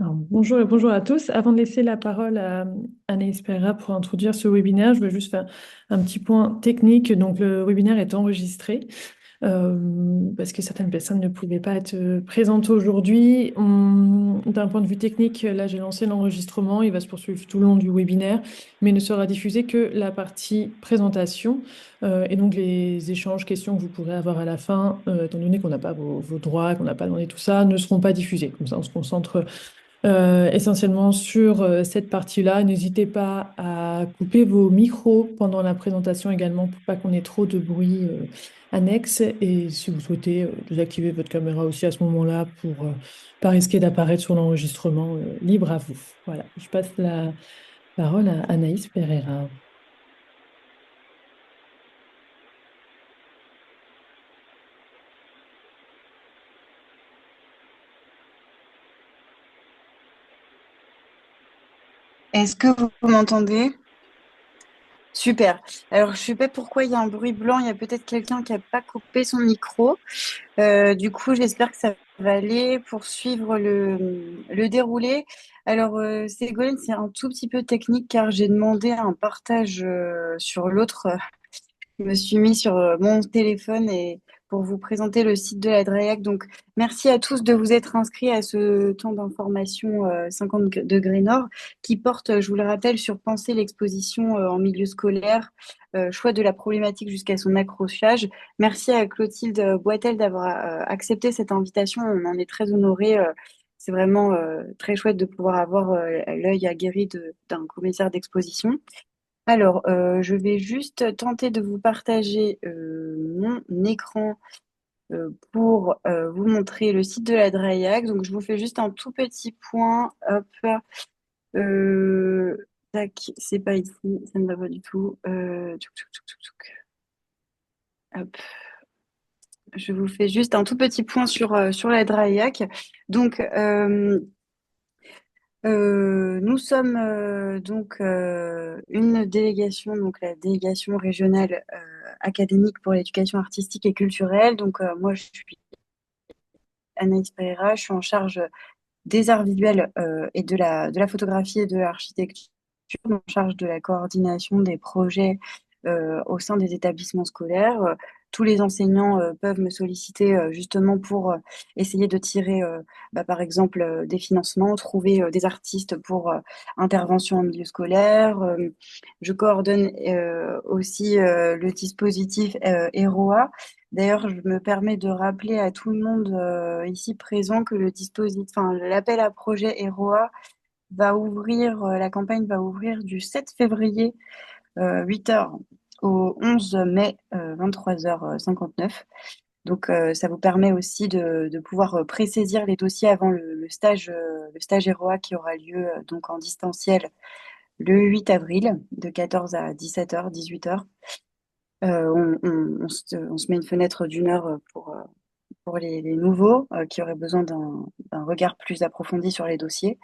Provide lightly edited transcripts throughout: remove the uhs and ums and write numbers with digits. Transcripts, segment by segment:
Alors, bonjour et bonjour à tous. Avant de laisser la parole à Anaïs Pereira pour introduire ce webinaire, je veux juste faire un petit point technique. Donc, le webinaire est enregistré parce que certaines personnes ne pouvaient pas être présentes aujourd'hui. D'un point de vue technique, là, j'ai lancé l'enregistrement. Il va se poursuivre tout le long du webinaire, mais ne sera diffusé que la partie présentation et donc les échanges, questions que vous pourrez avoir à la fin, étant donné qu'on n'a pas vos droits, qu'on n'a pas demandé tout ça, ne seront pas diffusés. Comme ça, on se concentre essentiellement sur cette partie-là. N'hésitez pas à couper vos micros pendant la présentation également pour pas qu'on ait trop de bruit annexe. Et si vous souhaitez désactiver votre caméra aussi à ce moment-là pour pas risquer d'apparaître sur l'enregistrement, libre à vous. Voilà, je passe la parole à Anaïs Pereira. Est-ce que vous m'entendez? Super. Alors, je sais pas pourquoi il y a un bruit blanc. Il y a peut-être quelqu'un qui n'a pas coupé son micro. Du coup, j'espère que ça va aller pour suivre le déroulé. Alors, Ségolène, c'est un tout petit peu technique car j'ai demandé un partage sur l'autre. Je me suis mis sur mon téléphone et pour vous présenter le site de la DREAC. Donc, merci à tous de vous être inscrits à ce temps d'information 50 degrés nord qui porte, je vous le rappelle, sur penser l'exposition en milieu scolaire, choix de la problématique jusqu'à son accrochage. Merci à Clotilde Boitel d'avoir accepté cette invitation. On en est très honorés. C'est vraiment très chouette de pouvoir avoir l'œil aguerri d'un commissaire d'exposition. Alors, je vais juste tenter de vous partager mon écran pour vous montrer le site de la DRAIAC. Donc, je vous fais juste un tout petit point. Hop, tac, c'est pas ici, ça ne va pas du tout. Tchouk, tchouk, tchouk, tchouk, tchouk. Hop, je vous fais juste un tout petit point sur la DRAIAC. Donc, nous sommes une délégation, donc la délégation régionale académique pour l'éducation artistique et culturelle. Donc moi, je suis Anaïs Pereira, je suis en charge des arts visuels et de la photographie et de l'architecture, en charge de la coordination des projets au sein des établissements scolaires. Tous les enseignants peuvent me solliciter justement pour essayer de tirer, par exemple, des financements, trouver des artistes pour intervention en milieu scolaire. Je coordonne aussi le dispositif EROA. D'ailleurs, je me permets de rappeler à tout le monde ici présent que le dispositif, enfin, l'appel à projet EROA va ouvrir, la campagne va ouvrir du 7 février 8 heures au 11 mai 23h59. Donc, ça vous permet aussi de pouvoir présaisir les dossiers avant le stage EROA qui aura lieu donc en distanciel le 8 avril de 14 à 17h, 18h. On se met une fenêtre d'une heure pour les nouveaux qui auraient besoin d'un regard plus approfondi sur les dossiers.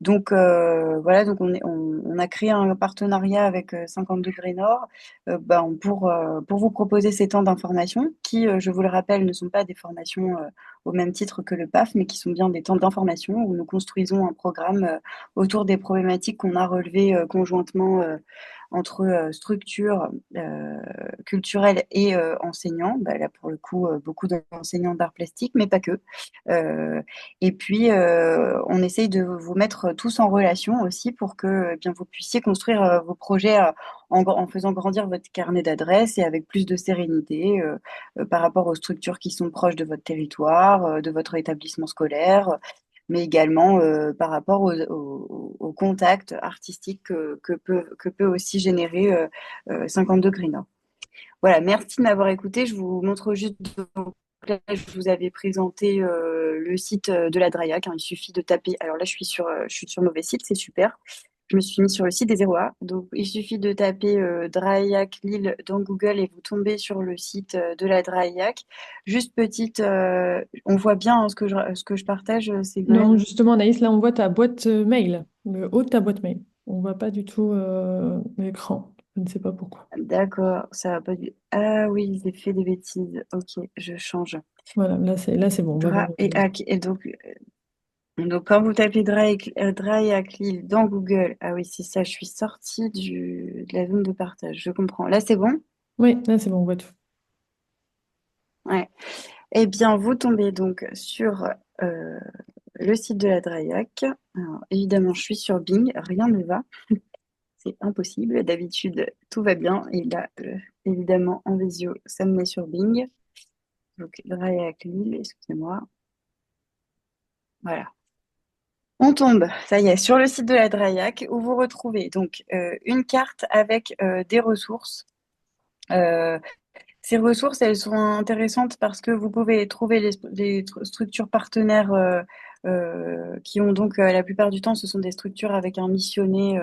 Donc voilà, donc on a créé un partenariat avec 50 degrés Nord pour vous proposer ces temps d'information qui, je vous le rappelle, ne sont pas des formations au même titre que le PAF, mais qui sont bien des temps d'information où nous construisons un programme autour des problématiques qu'on a relevées conjointement entre structures culturelles et enseignants. Bah, là, pour le coup, beaucoup d'enseignants d'art plastique, mais pas que. Et puis, on essaye de vous mettre tous en relation aussi pour que bien, vous puissiez construire vos projets en faisant grandir votre carnet d'adresses et avec plus de sérénité par rapport aux structures qui sont proches de votre territoire, de votre établissement scolaire, mais également par rapport aux contacts artistiques que peut aussi générer 50 degrés Nord. Voilà, merci de m'avoir écouté. Je vous montre juste, donc là, je vous avais présenté le site de la DRAIAC, hein. Il suffit de taper. Alors là, je suis sur mauvais site, c'est super. Je me suis mis sur le site des 0A. Donc, il suffit de taper DRAIAC Lille dans Google et vous tombez sur le site de la DRAIAC. Juste petite, on voit bien hein, ce que je partage, Non, Ségolène. justement, Anaïs, là, on voit ta boîte mail, le haut de ta boîte mail. On voit pas du tout l'écran. Je ne sais pas pourquoi. D'accord, ça va pas du. Ah oui, j'ai fait des bêtises. Ok, je change. Voilà, là, c'est bon. On va voir. DRAIAC. Et donc, Donc, quand vous tapez Drayac Lille dans Google, ah oui, c'est ça, je suis sortie de la zone de partage, je comprends. Là, c'est bon? Oui, là c'est bon, on voit tout. Ouais. Eh bien, vous tombez donc sur euh, le site de la Drayac. Alors, évidemment, je suis sur Bing, rien ne va, c'est impossible. D'habitude, tout va bien. Et là, évidemment, en visio, ça me met sur Bing. Donc, Drayac Lille, excusez-moi. Voilà. On tombe, ça y est, sur le site de la Drayac où vous retrouvez donc une carte avec des ressources. Euh, Ces ressources, elles sont intéressantes parce que vous pouvez trouver structures partenaires qui ont donc, la plupart du temps, ce sont des structures avec un missionné,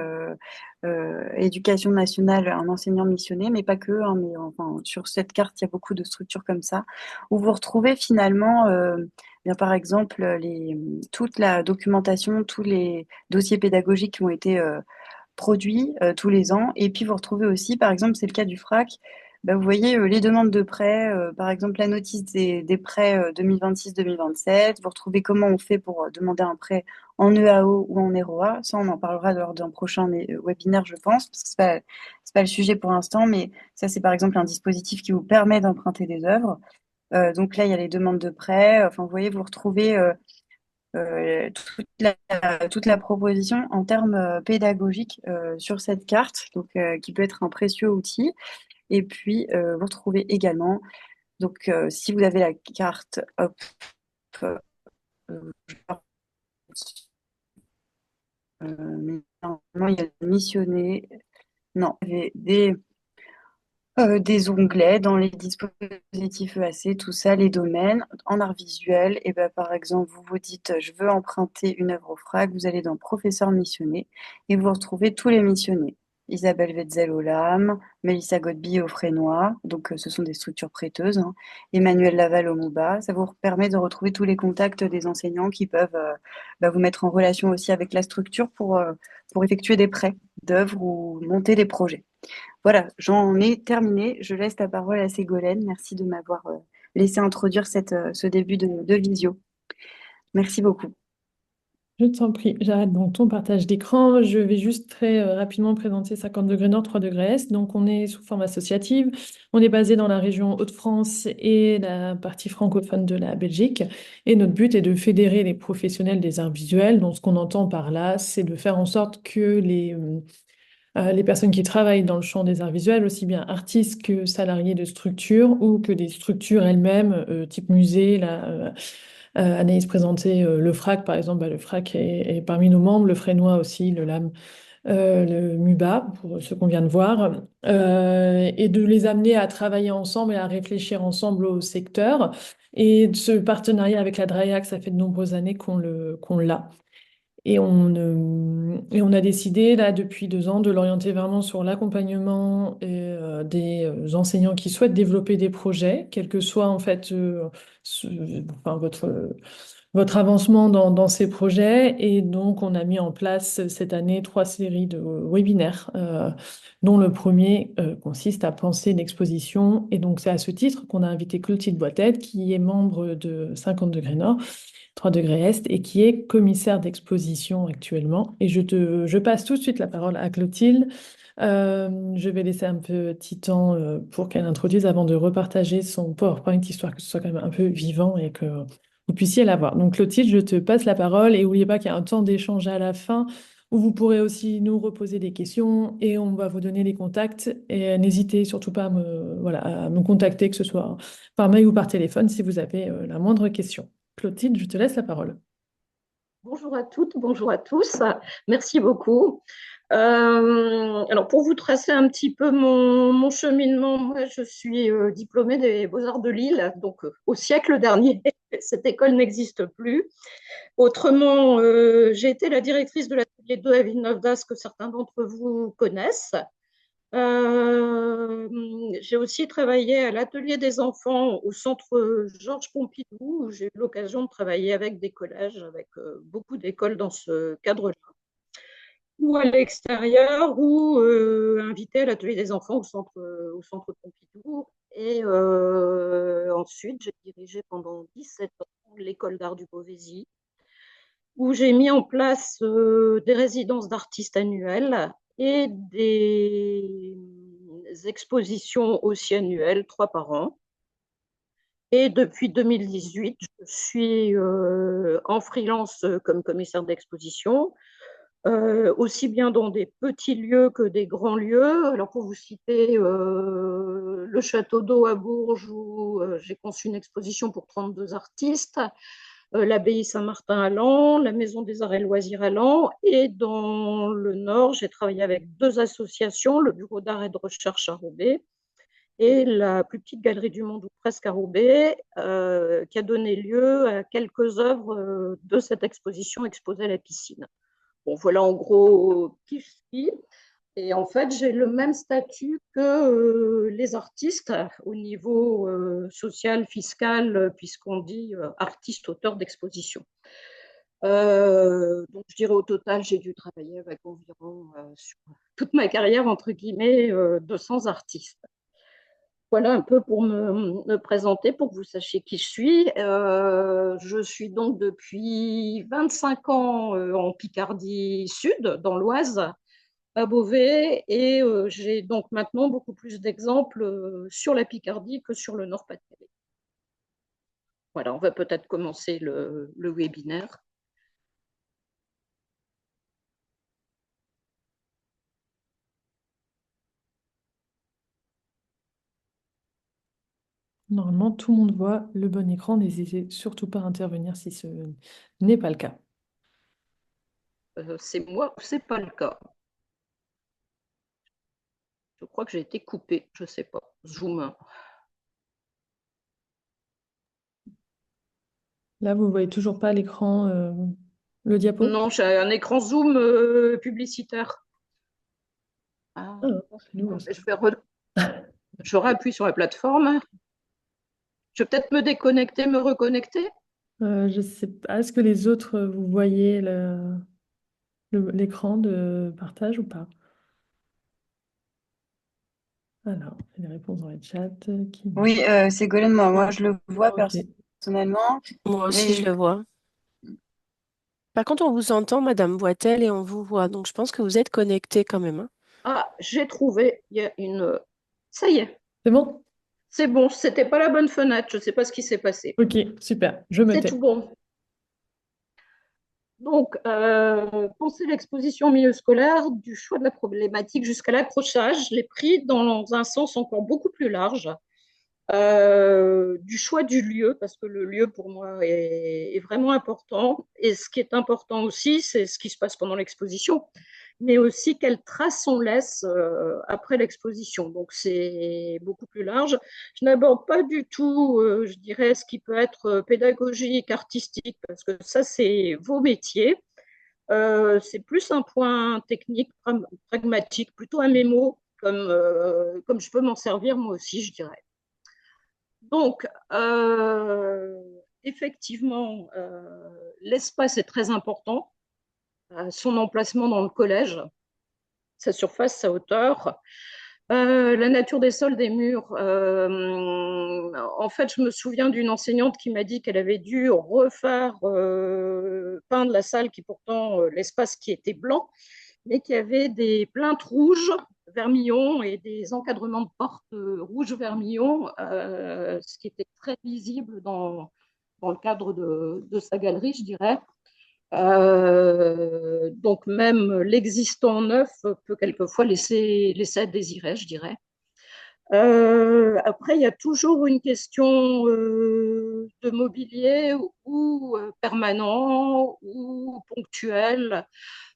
éducation nationale, un enseignant missionné, mais pas que, hein, mais enfin, sur cette carte, il y a beaucoup de structures comme ça, où vous retrouvez finalement, bien, par exemple, toute la documentation, tous les dossiers pédagogiques qui ont été produits tous les ans. Et puis vous retrouvez aussi, par exemple, c'est le cas du FRAC, bah, vous voyez les demandes de prêts, par exemple la notice des prêts 2026-2027. Vous retrouvez comment on fait pour demander un prêt en EAO ou en ROA. Ça, on en parlera lors d'un prochain webinaire, je pense, parce que c'est pas le sujet pour l'instant, mais ça, c'est par exemple un dispositif qui vous permet d'emprunter des œuvres. Donc là, il y a les demandes de prêts. Enfin, vous voyez, vous retrouvez toute la proposition en termes pédagogiques sur cette carte, donc qui peut être un précieux outil. Et puis, vous retrouvez également, donc si vous avez la carte, hop, euh, mais normalement, il y a le missionné. Non, il y avait des onglets dans les dispositifs EAC, tout ça, les domaines. En art visuel, et ben, par exemple, vous vous dites, je veux emprunter une œuvre au FRAC, vous allez dans Professeur missionné et vous retrouvez tous les missionnés. Isabelle Wetzel au LAM, Mélissa Godby au Frénois, donc ce sont des structures prêteuses, hein. Emmanuel Laval au MOBA. Ça vous permet de retrouver tous les contacts des enseignants qui peuvent bah, vous mettre en relation aussi avec la structure pour effectuer des prêts d'œuvres ou monter des projets. Voilà, j'en ai terminé. Je laisse la parole à Ségolène. Merci de m'avoir laissé introduire ce début de visio. Merci beaucoup. Je t'en prie, j'arrête donc ton partage d'écran. Je vais juste très rapidement présenter 50 degrés Nord, 3 degrés Est. Donc, on est sous forme associative. On est basé dans la région Hauts-de-France et la partie francophone de la Belgique. Et notre but est de fédérer les professionnels des arts visuels. Donc, ce qu'on entend par là, c'est de faire en sorte que les personnes qui travaillent dans le champ des arts visuels, aussi bien artistes que salariés de structures ou que des structures elles-mêmes, type musée, là, Anaïs présentait le FRAC, par exemple. Bah, le FRAC est parmi nos membres, le Frénois aussi, le LAM, le MUBA, pour ce qu'on vient de voir, et de les amener à travailler ensemble et à réfléchir ensemble au secteur. Et ce partenariat avec la DRAIAC, ça fait de nombreuses années qu'on l'a. Et on a décidé, là, depuis 2 ans, de l'orienter vraiment sur l'accompagnement des enseignants qui souhaitent développer des projets, quel que soit, en fait, ce- enfin, votre avancement dans ces projets. Et donc, on a mis en place cette année 3 séries de webinaires, dont le premier consiste à penser l'exposition. Et donc, c'est à ce titre qu'on a invité Clotilde Boitette, qui est membre de 50 degrés Nord, 3 degrés Est, et qui est commissaire d'exposition actuellement. Et je passe tout de suite la parole à Clotilde. Je vais laisser un petit temps pour qu'elle introduise avant de repartager son PowerPoint, histoire que ce soit quand même un peu vivant et que vous puissiez la voir. Donc Clotilde, je te passe la parole et n'oubliez pas qu'il y a un temps d'échange à la fin où vous pourrez aussi nous reposer des questions et on va vous donner les contacts. Et n'hésitez surtout pas voilà, à me contacter, que ce soit par mail ou par téléphone, si vous avez la moindre question. Clotilde, je te laisse la parole. Bonjour à toutes, bonjour à tous. Merci beaucoup. Alors, pour vous tracer un petit peu mon cheminement, moi, je suis diplômée des Beaux-Arts de Lille, donc au siècle dernier. Cette école n'existe plus. Autrement, j'ai été la directrice de l'atelier 2 à Villeneuve-d'Ascq, que certains d'entre vous connaissent. Euh, j'ai aussi travaillé à l'atelier des enfants au centre Georges Pompidou, où j'ai eu l'occasion de travailler avec des collèges, avec beaucoup d'écoles dans ce cadre-là, ou à l'extérieur, ou invité à l'atelier des enfants au centre Pompidou. Et ensuite, j'ai dirigé pendant 17 ans l'école d'art du Beauvaisis, où j'ai mis en place des résidences d'artistes annuelles et des expositions aussi annuelles, 3 par an. Et depuis 2018, je suis en freelance comme commissaire d'exposition, aussi bien dans des petits lieux que des grands lieux. Alors pour vous citer, le Château d'Eau à Bourges, où j'ai conçu une exposition pour 32 artistes, l'abbaye Saint-Martin à Laon, la Maison des Arts et Loisirs à Laon, et dans le Nord, j'ai travaillé avec 2 associations, le Bureau d'art et de recherche à Roubaix et la plus petite galerie du monde, ou presque, à Roubaix, qui a donné lieu à quelques œuvres de cette exposition exposée à la piscine. Bon, voilà en gros qui je suis. Et en fait, j'ai le même statut que les artistes au niveau social, fiscal, puisqu'on dit artiste, auteur d'exposition. Donc, je dirais au total, j'ai dû travailler avec environ, sur toute ma carrière, entre guillemets, 200 artistes. Voilà un peu pour me présenter, pour que vous sachiez qui je suis. Je suis donc depuis 25 ans en Picardie Sud, dans l'Oise, à Beauvais, et j'ai donc maintenant beaucoup plus d'exemples sur la Picardie que sur le Nord-Pas-de-Calais. Voilà, on va peut-être commencer le webinaire. Normalement, tout le monde voit le bon écran. N'hésitez surtout pas à intervenir si ce n'est pas le cas. C'est moi ou c'est pas le cas? Je crois que j'ai été coupée, je ne sais pas. Zoom. Là, vous voyez toujours pas l'écran, le diapo? Non, j'ai un écran Zoom publicitaire. Ah, Ah, c'est nouveau, ça. je réappuie sur la plateforme. Je vais peut-être me déconnecter, me reconnecter. Je sais pas, est-ce que les autres, vous voyez l'écran de partage ou pas? Alors, les réponses dans le chat qui me Oui, disent. Ségolène, moi, je le vois Ok. personnellement. Moi aussi, je Mais le vois. Par contre, on vous entend, Madame Boitel, et on vous voit. Donc, je pense que vous êtes connecté quand même, hein. Ah, j'ai trouvé. Il y a une. Ça y est, C'est bon? c'est bon. C'était pas la bonne fenêtre. Je ne sais pas ce qui s'est passé. Ok, super, je me C'est tais. tout bon. Donc, penser l'exposition au milieu scolaire, du choix de la problématique jusqu'à l'accrochage, je l'ai pris dans un sens encore beaucoup plus large. Du choix du lieu, parce que le lieu pour moi est vraiment important. Et ce qui est important aussi, c'est ce qui se passe pendant l'exposition, mais aussi quelle trace on laisse après l'exposition. Donc c'est beaucoup plus large. Je n'aborde pas du tout, je dirais, ce qui peut être pédagogique, artistique, parce que ça, c'est vos métiers. C'est plus un point technique, pragmatique, plutôt un mémo, comme je peux m'en servir moi aussi, je dirais. Donc, effectivement, l'espace est très important. Son emplacement dans le collège, sa surface, sa hauteur, la nature des sols, des murs. En fait, je me souviens d'une enseignante qui m'a dit qu'elle avait dû refaire peindre la salle, qui pourtant, l'espace qui était blanc, mais qui avait des plaintes rouges vermillon et des encadrements de portes rouges vermillon, ce qui était très visible dans le cadre de sa galerie, je dirais. Donc même l'existant neuf peut quelquefois laisser à désirer, je dirais. Après, il y a toujours une question de mobilier ou permanent ou ponctuel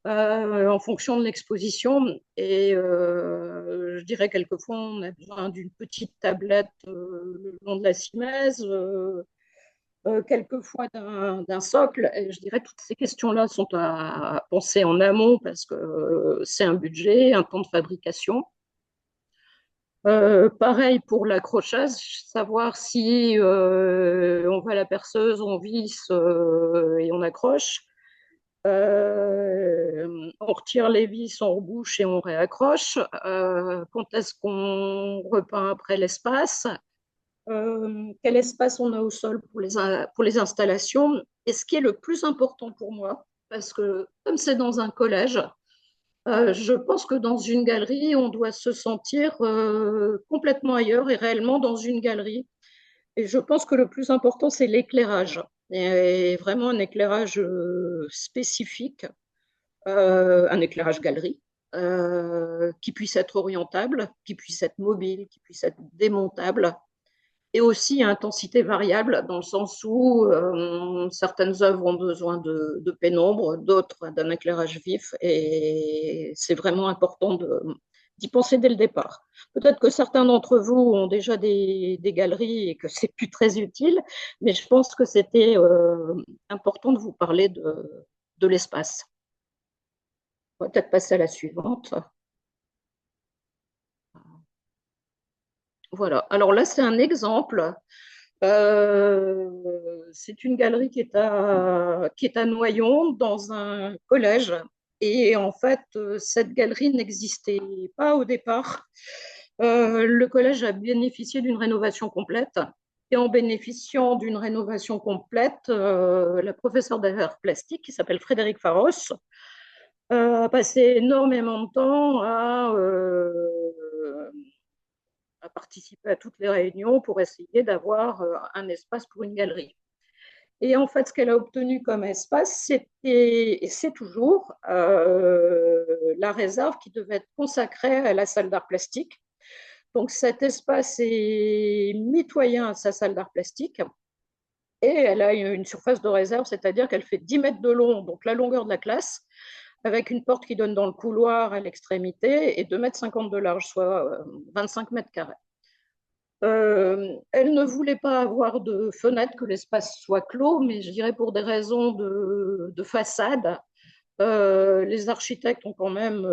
en fonction de l'exposition. Et je dirais quelquefois, on a besoin d'une petite tablette le long de la simèse, quelquefois d'un socle. Et je dirais toutes ces questions-là sont à penser en amont parce que c'est un budget, un temps de fabrication. Pareil pour l'accrochage, savoir si on va à la perceuse, on visse et on accroche. On retire les vis, on rebouche et on réaccroche. Quand est-ce qu'on repeint après l'espace? Quel espace on a au sol pour les installations? Et ce qui est le plus important pour moi, parce que comme c'est dans un collège, je pense que dans une galerie, on doit se sentir complètement ailleurs et réellement dans une galerie. Et je pense que le plus important, c'est l'éclairage. Et vraiment un éclairage spécifique, un éclairage galerie, qui puisse être orientable, qui puisse être mobile, qui puisse être démontable, et aussi à intensité variable, dans le sens où certaines œuvres ont besoin de pénombre, d'autres d'un éclairage vif, et c'est vraiment important d'y penser dès le départ. Peut-être que certains d'entre vous ont déjà des galeries et que c'est plus très utile, mais je pense que c'était important de vous parler de l'espace. On va peut-être passer à la suivante. Voilà. Alors là, c'est un exemple. C'est une galerie qui est à Noyon, dans un collège. Et en fait, cette galerie n'existait pas au départ. Le collège a bénéficié d'une rénovation complète. Et en bénéficiant d'une rénovation complète, la professeure d'art plastique, qui s'appelle Frédéric Pharos, a passé énormément de temps à participer à toutes les réunions pour essayer d'avoir un espace pour une galerie. Et en fait, ce qu'elle a obtenu comme espace, c'était, et c'est toujours, la réserve qui devait être consacrée à la salle d'art plastique. Donc cet espace est mitoyen à sa salle d'art plastique. Et elle a une surface de réserve, c'est-à-dire qu'elle fait 10 mètres de long, donc la longueur de la classe, avec une porte qui donne dans le couloir à l'extrémité, et 2,50 m de large, soit 25 mètres carrés. Elle ne voulait pas avoir de fenêtre, que l'espace soit clos, mais je dirais pour des raisons de façade, les architectes ont quand même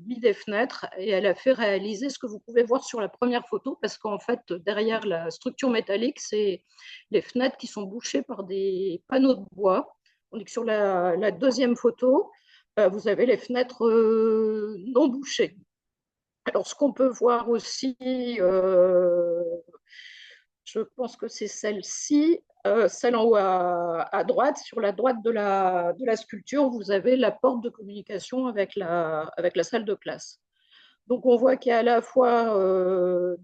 mis des fenêtres, et elle a fait réaliser ce que vous pouvez voir sur la première photo, parce qu'en fait, derrière la structure métallique, c'est les fenêtres qui sont bouchées par des panneaux de bois. On dit que sur la deuxième photo, vous avez les fenêtres non bouchées. Alors, ce qu'on peut voir aussi, je pense que c'est celle-ci, celle en haut à droite. Sur la droite de la sculpture, vous avez la porte de communication avec la salle de classe. Donc, on voit qu'il y a à la fois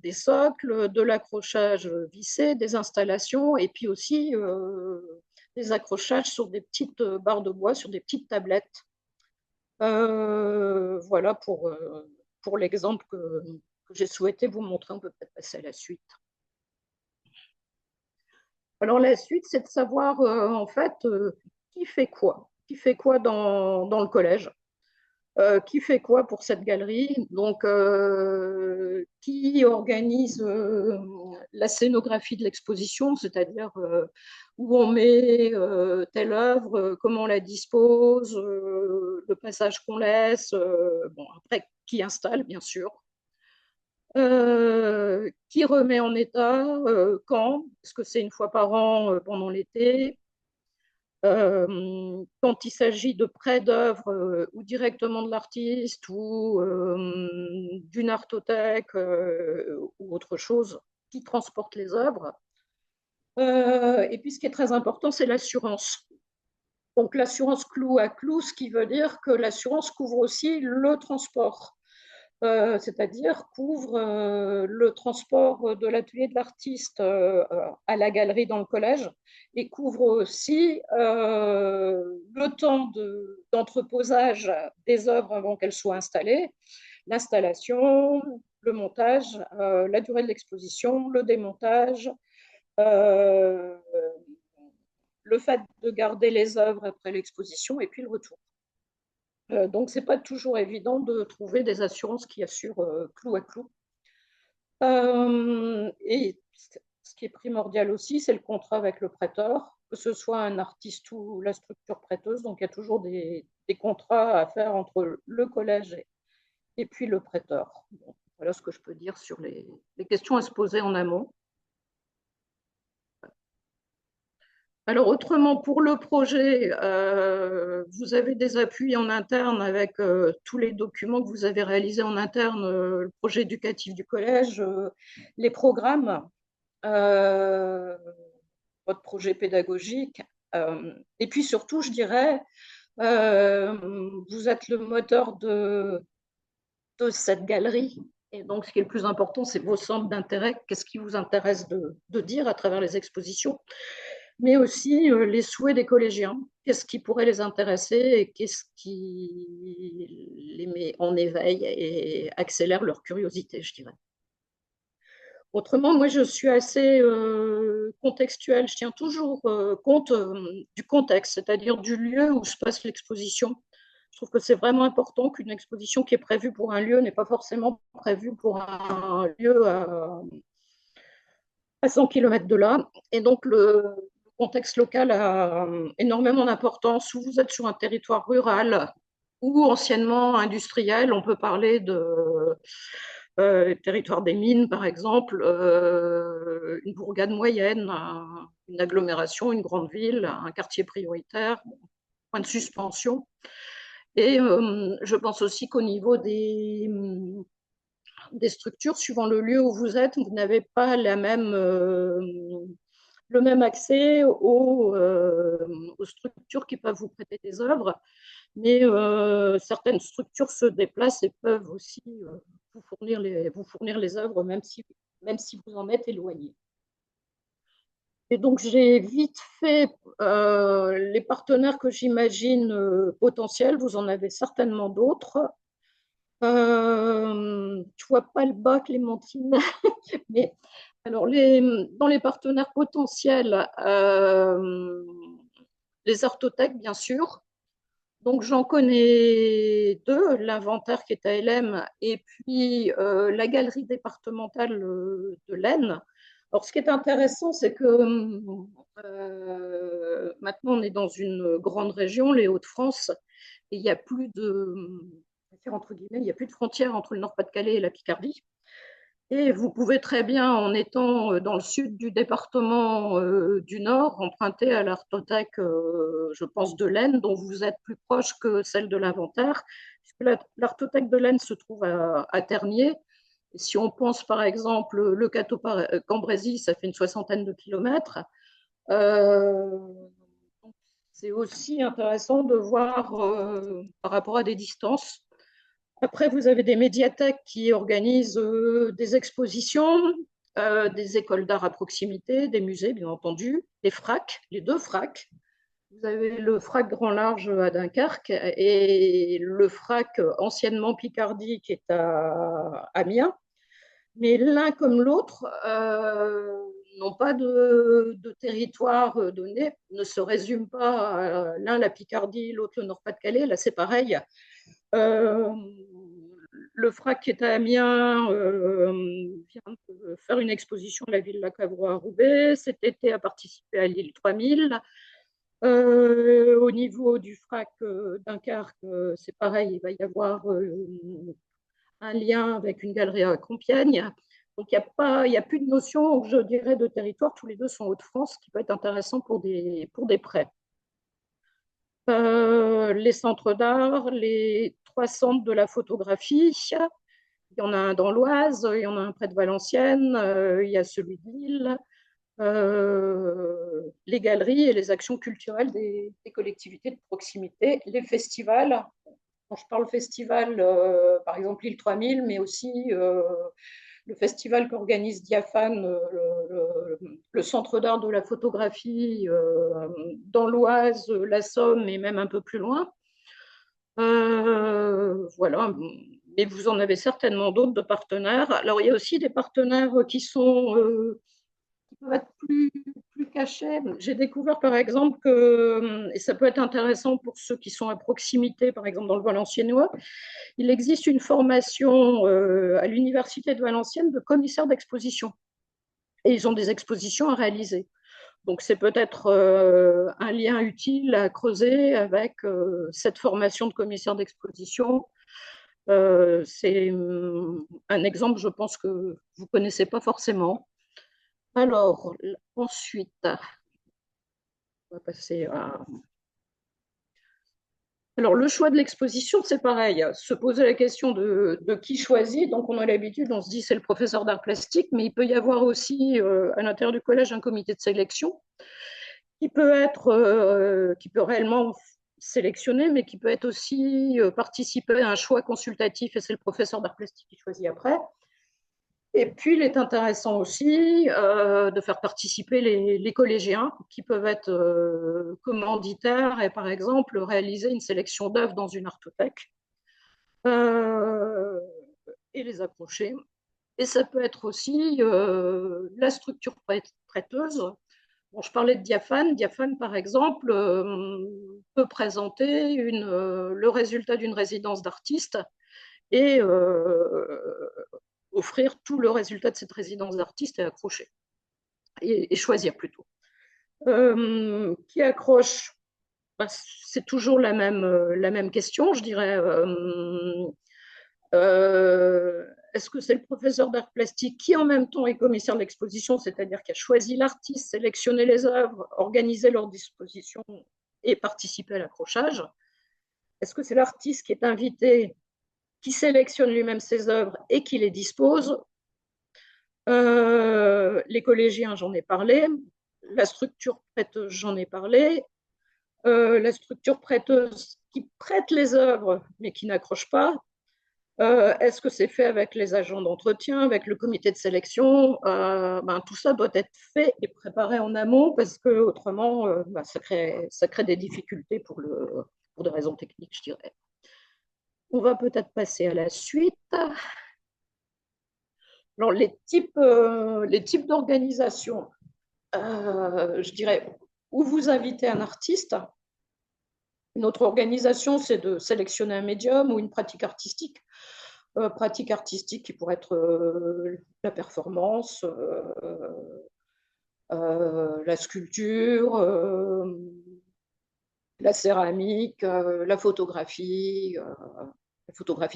des socles, de l'accrochage vissé, des installations, et puis aussi des accrochages sur des petites barres de bois, sur des petites tablettes. Voilà pour l'exemple que j'ai souhaité vous montrer. On peut peut-être passer à la suite. Alors la suite, c'est de savoir en fait qui fait quoi. Qui fait quoi dans le collège, qui fait quoi pour cette galerie, donc qui organise la scénographie de l'exposition, c'est-à-dire où on met telle œuvre, comment on la dispose, le passage qu'on laisse, bon, après qui installe bien sûr, qui remet en état, quand, est-ce que c'est une fois par an pendant l'été, quand il s'agit de prêts d'œuvres ou directement de l'artiste ou d'une artothèque ou autre chose qui transporte les œuvres. Et puis ce qui est très important, c'est l'assurance. Donc l'assurance clou à clou, ce qui veut dire que l'assurance couvre aussi le transport. C'est-à-dire couvre le transport de l'atelier de l'artiste à la galerie dans le collège, et couvre aussi le temps d'entreposage des œuvres avant qu'elles soient installées, l'installation, le montage, la durée de l'exposition, le démontage, euh, le fait de garder les œuvres après l'exposition, et puis le retour. Donc, ce n'est pas toujours évident de trouver des assurances qui assurent clou à clou. Et ce qui est primordial aussi, c'est le contrat avec le prêteur, que ce soit un artiste ou la structure prêteuse. Donc, il y a toujours des contrats à faire entre le collège et puis le prêteur. Bon, voilà ce que je peux dire sur les questions à se poser en amont. Alors, autrement, pour le projet, vous avez des appuis en interne avec tous les documents que vous avez réalisés en interne, le projet éducatif du collège, les programmes, votre projet pédagogique, Et puis surtout, je dirais, vous êtes le moteur de cette galerie. Et donc, ce qui est le plus important, c'est vos centres d'intérêt. Qu'est-ce qui vous intéresse de dire à travers les expositions, mais aussi les souhaits des collégiens. Qu'est-ce qui pourrait les intéresser et qu'est-ce qui les met en éveil et accélère leur curiosité, je dirais. Autrement, moi, je suis assez contextuelle. Je tiens toujours compte du contexte, c'est-à-dire du lieu où se passe l'exposition. Je trouve que c'est vraiment important qu'une exposition qui est prévue pour un lieu n'est pas forcément prévue pour un lieu à 100 km de là. Et donc, le contexte local a énormément d'importance. Où vous êtes sur un territoire rural ou anciennement industriel, on peut parler de territoire des mines, par exemple, une bourgade moyenne, une agglomération, une grande ville, un quartier prioritaire, point de suspension. Et je pense aussi qu'au niveau des structures, suivant le lieu où vous êtes, vous n'avez pas le même accès aux structures qui peuvent vous prêter des œuvres, mais certaines structures se déplacent et peuvent aussi vous fournir les œuvres, même si vous en êtes éloigné. Et donc, j'ai vite fait les partenaires que j'imagine potentiels. Vous en avez certainement d'autres. Je vois pas le bas, Clémentine. Mais alors, dans les partenaires potentiels, les artothèques, bien sûr. Donc, j'en connais deux, l'inventaire qui est à LM et puis la galerie départementale de l'Aisne. Alors, ce qui est intéressant, c'est que maintenant, on est dans une grande région, les Hauts-de-France, et il n'y a plus entre guillemets, il n'y a plus de frontière entre le Nord-Pas-de-Calais et la Picardie. Et vous pouvez très bien, en étant dans le sud du département du Nord, emprunter à l'artothèque, je pense, de l'Aisne, dont vous êtes plus proche que celle de l'Inventaire, puisque l'artothèque de l'Aisne se trouve à Tergnier. Et si on pense par exemple le Cateau-Cambrésis, ça fait une 60aine de kilomètres. C'est aussi intéressant de voir par rapport à des distances. Après, vous avez des médiathèques qui organisent des expositions, des écoles d'art à proximité, des musées, bien entendu, des FRAC, les deux FRAC. Vous avez le FRAC Grand Large à Dunkerque et le FRAC anciennement Picardie qui est à Amiens. Mais l'un comme l'autre n'ont pas de territoire donné, ne se résument pas l'un la Picardie, l'autre le Nord-Pas-de-Calais. Là, c'est pareil. Le FRAC qui est à Amiens vient de faire une exposition à la ville de la Cavrois à Roubaix. Cet été a participé à l'île 3000. Au niveau du FRAC Dunkerque, c'est pareil, il va y avoir un lien avec une galerie à Compiègne. Donc, il n'y a plus de notion, je dirais, de territoire. Tous les deux sont Hauts-de-France, ce qui peut être intéressant pour des prêts. Les centres d'art, les 3 centres de la photographie. Il y en a un dans l'Oise, il y en a un près de Valenciennes, il y a celui de Lille. Les galeries et les actions culturelles des collectivités de proximité, les festivals. Quand je parle festival, par exemple l'île 3000, mais aussi le festival qu'organise Diaphane, le centre d'art de la photographie dans l'Oise, la Somme et même un peu plus loin. Voilà, mais vous en avez certainement d'autres de partenaires. Alors, il y a aussi des partenaires qui peuvent être plus cachés. J'ai découvert, par exemple, et ça peut être intéressant pour ceux qui sont à proximité, par exemple dans le Valenciennois, il existe une formation à l'Université de Valenciennes de commissaire d'exposition. Et ils ont des expositions à réaliser. Donc, c'est peut-être un lien utile à creuser avec cette formation de commissaire d'exposition. C'est un exemple, je pense, que vous ne connaissez pas forcément. Alors, ensuite, on va passer à... Alors, le choix de l'exposition, c'est pareil. Se poser la question de qui choisit. Donc, on a l'habitude, on se dit c'est le professeur d'art plastique, mais il peut y avoir aussi à l'intérieur du collège un comité de sélection qui peut réellement sélectionner, mais qui peut être aussi participer à un choix consultatif, et c'est le professeur d'art plastique qui choisit après. Et puis, il est intéressant aussi de faire participer les collégiens qui peuvent être commanditaires et, par exemple, réaliser une sélection d'œuvres dans une artothèque et les accrocher. Et ça peut être aussi la structure prêteuse. Bon, je parlais de Diaphane. Diaphane, par exemple, peut présenter le résultat d'une résidence d'artiste et offrir tout le résultat de cette résidence d'artiste et accrocher, et choisir plutôt. Qui accroche? Ben, c'est toujours la même question, je dirais. Est-ce que c'est le professeur d'art plastique qui en même temps est commissaire de l'exposition, c'est-à-dire qui a choisi l'artiste, sélectionné les œuvres, organisé leur disposition et participé à l'accrochage? Est-ce que c'est l'artiste qui est invité, qui sélectionne lui-même ses œuvres et qui les dispose? Les collégiens, j'en ai parlé. La structure prêteuse, j'en ai parlé. La structure prêteuse qui prête les œuvres mais qui n'accroche pas. Est-ce que c'est fait avec les agents d'entretien, avec le comité de sélection? Tout ça doit être fait et préparé en amont parce que autrement, ça crée des difficultés pour des raisons techniques, je dirais. On va peut-être passer à la suite. Alors, les types d'organisation, je dirais, où vous invitez un artiste. Une autre organisation, c'est de sélectionner un médium ou une pratique artistique. Pratique artistique qui pourrait être la performance, la sculpture, la céramique, la photographie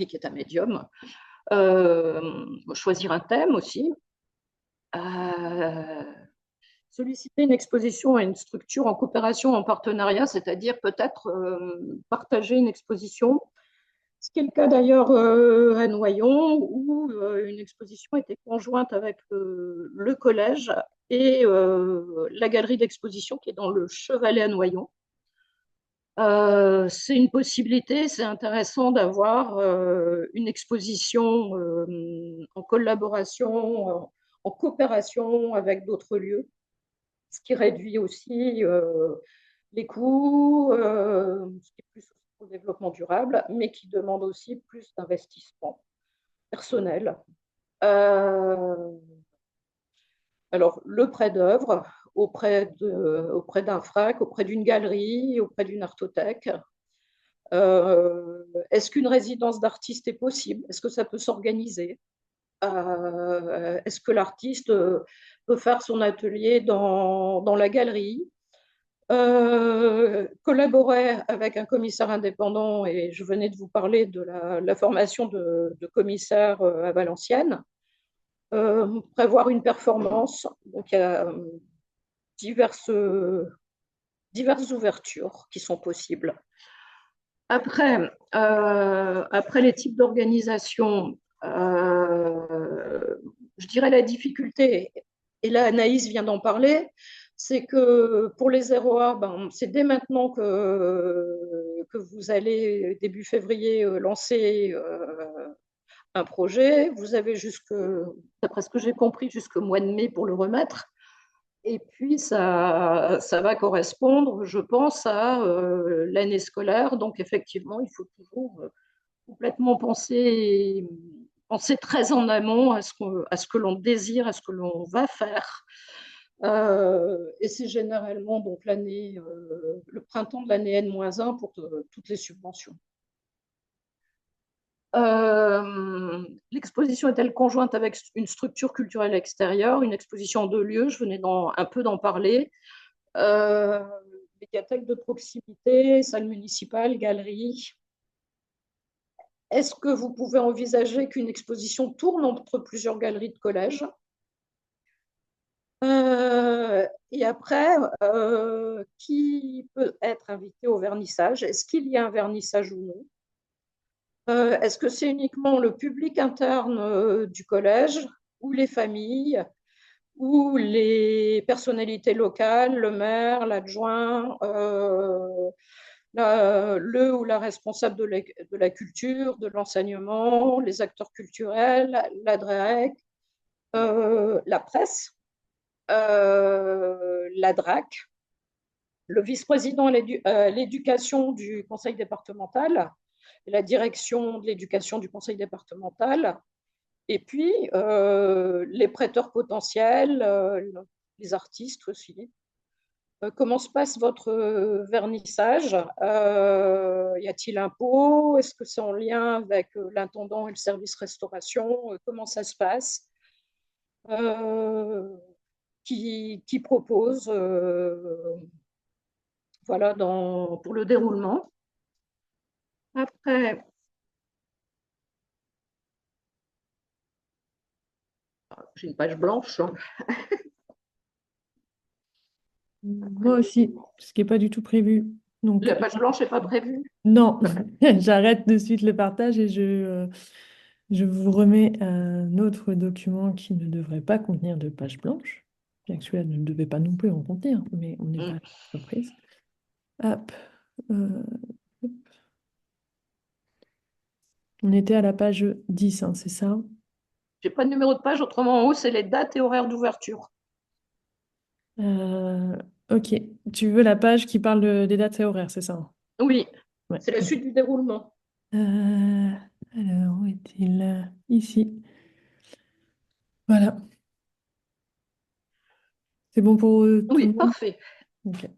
qui est un médium. Choisir un thème aussi. Solliciter une exposition à une structure en coopération, en partenariat, c'est-à-dire peut-être partager une exposition. Ce qui est le cas d'ailleurs à Noyon, où une exposition était conjointe avec le collège et la galerie d'exposition qui est dans le Chevalet à Noyon. C'est une possibilité, c'est intéressant d'avoir une exposition en collaboration, en coopération avec d'autres lieux, ce qui réduit aussi les coûts, ce qui est plus au développement durable, mais qui demande aussi plus d'investissement personnel. Alors, le prêt d'œuvre auprès d'un FRAC, auprès d'une galerie, auprès d'une artothèque. Est-ce qu'une résidence d'artiste est possible? Est-ce que ça peut s'organiser? Est-ce que l'artiste peut faire son atelier dans la galerie? Collaborer avec un commissaire indépendant, et je venais de vous parler de la formation de commissaire à Valenciennes. Prévoir une performance. Donc, il y a diverses ouvertures qui sont possibles. Après les types d'organisation, je dirais la difficulté, et là Anaïs vient d'en parler, c'est que pour les 0A, c'est dès maintenant que vous allez, début février, lancer un projet. Vous avez d'après ce que j'ai compris, jusqu'au mois de mai pour le remettre. Et puis, ça va correspondre, je pense, à l'année scolaire. Donc, effectivement, il faut toujours complètement penser très en amont à ce que l'on désire, à ce que l'on va faire. Et c'est généralement donc le printemps de l'année N-1 pour toutes les subventions. L'exposition est-elle conjointe avec une structure culturelle extérieure, une exposition en 2 lieux? Je venais un peu d'en parler. Médiathèque de proximité, salle municipale, galerie. Est-ce que vous pouvez envisager qu'une exposition tourne entre plusieurs galeries de collège? Et après, qui peut être invité au vernissage? Est-ce qu'il y a un vernissage ou non? Est-ce que c'est uniquement le public interne du collège ou les familles où les personnalités locales, le maire, l'adjoint, le ou la responsable de la culture, de l'enseignement, les acteurs culturels, la DREEC, la presse, la DRAC, le vice-président à l'éducation du conseil départemental, la direction de l'éducation du conseil départemental, et puis les prêteurs potentiels, les artistes aussi. Comment se passe votre vernissage? Y a-t-il un pot? Est-ce que c'est en lien avec l'intendant et le service restauration? Comment ça se passe? Qui propose voilà, pour le déroulement. Après, j'ai une page blanche. Moi aussi, ce qui n'est pas du tout prévu. Donc, La page blanche n'est pas prévue. non, j'arrête de suite le partage et je vous remets un autre document qui ne devrait pas contenir de page blanche. Bien que celui-là ne devait pas non plus en contenir, mais on n'est pas à la surprise. Hop. euh, On était à la page 10, hein, c'est ça? J'ai pas de numéro de page, autrement en haut, c'est les dates et horaires d'ouverture. Euh, ok. Tu veux la page qui parle des dates et horaires, c'est ça? Hein? Oui, Ouais. c'est la suite du déroulement. Euh, alors, où est-il? Ici. Voilà. C'est bon pour tout Oui, le monde? parfait. Ok.